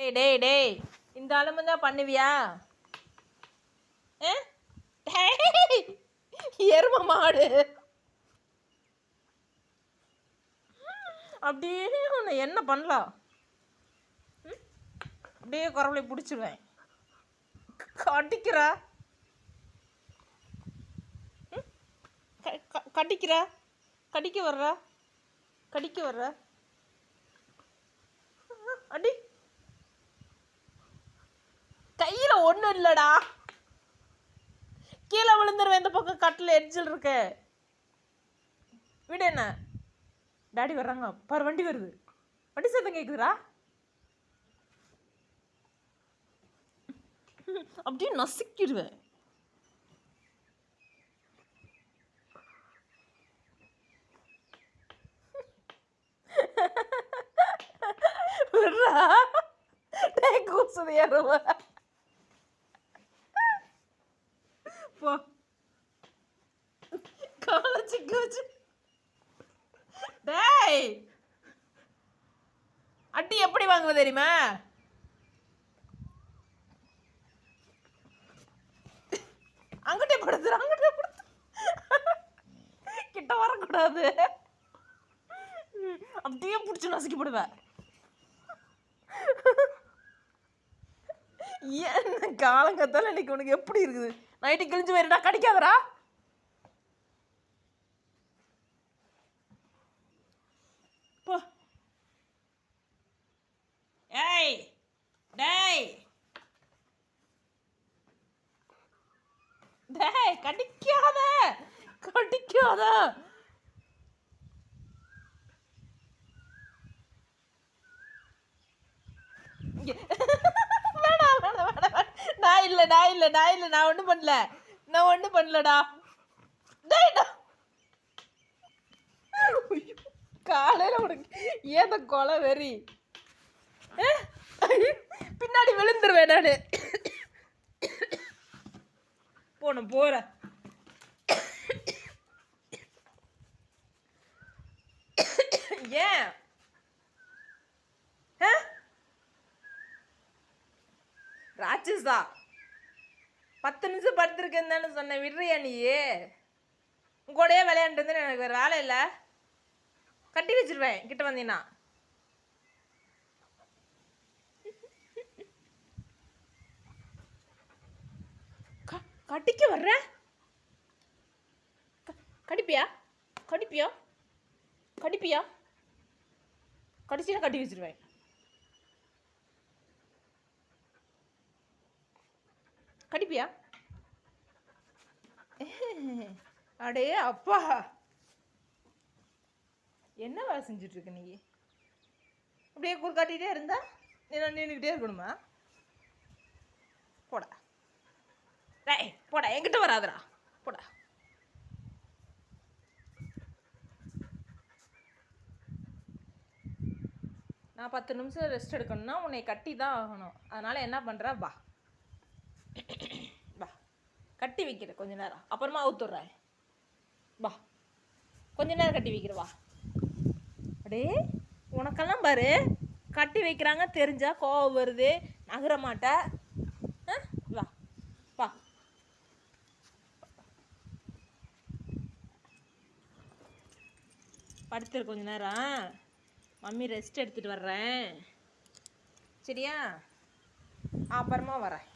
டேய் டேய் டேய் இந்த ஆளுமே தான் பண்ணுவியா? எரும மாடு அப்படியே உன்னை என்ன பண்ணலாம்? அப்படியே குரவலை பிடிச்சிருவேன். கடிக்கிறா கடிக்கிறா கடிக்க வர்றா கடிக்க வர்ற அடி கையில் ஒன்றும் இல்லைடா. கீழே விழுந்துருவேன். இந்த பக்கம் கட்டில் எரிச்சல் இருக்க விடு. என்ன டாடி வர்றாங்க பாரு. வண்டி வருது. வண்டி சத்தம் கேட்குதுடா. அப்படியே நசுக்கிடுவேன். கூசுது ஏறுவ போ காலேஜ் கோச்சு. டேய் அடி எப்படி வாங்குவ தெரியுமா? அங்கிட்டே படுத்து அங்கிட்டே படுத்து கிட்ட வரக்கூடாது. அப்படியே பிடிச்சி நசுக்கி போடுவேன். என்ன காலங்கத்தால இன்னைக்கு உனக்கு எப்படி இருக்குது? நைட்டு கிழிஞ்சு போயிருடா. கடிக்காதரா. போ. ஏய் டேய் டேய் கடிக்காத கடிக்காத. நான் ஒன்றும் பண்ணலடா. காலையில் உனக்கு ஏத கொலை வெறி. பின்னாடி விழுந்துருவேன் நான். போறேன். ஏன் ராட்சஸா 10 நிமிஷம் படுத்துருக்கேன்னு தானே சொன்னேன். விடுறியா நீ? உங்கூடையே விளையாண்டுருந்து எனக்கு வேறு வேலை இல்லை. கட்டி வச்சிருவேன் கிட்ட வந்தீங்கன்னா. கட்டிக்க வர்ற கடிப்பியா கடிப்பியா கடிப்பியா? கடிச்சுனா கட்டி வச்சிருவேன். கடிப்பியா? அடே அப்பா என்ன வேலை செஞ்சுட்டு இருக்க நீ? அப்படியே குறுக்காட்டிகிட்டே இருந்தா நின்றுக்கிட்டே இருக்கணுமா? போடா டேய் போடா. என்கிட்ட வராதடா. போடா. நான் 10 நிமிஷம் ரெஸ்ட் எடுக்கணும்னா உன்னை கட்டி தான் ஆகணும். அதனால் என்ன பண்ணுற? வா வா கட்டி வைக்கிற கொஞ்ச நேரம். அப்புறமா அவுத்துடுறேன். வா கொஞ்ச நேரம் கட்டி வைக்கிற. வா. அடே உனக்கெல்லாம் பாரு கட்டி வைக்கிறாங்க தெரிஞ்சா கோவம் வருது. நகர மாட்ட. வா வா. படுத்துரு கொஞ்ச நேரம். மம்மி ரெஸ்ட் எடுத்துகிட்டு வர்றேன். சரியா? அப்புறமா வரேன்.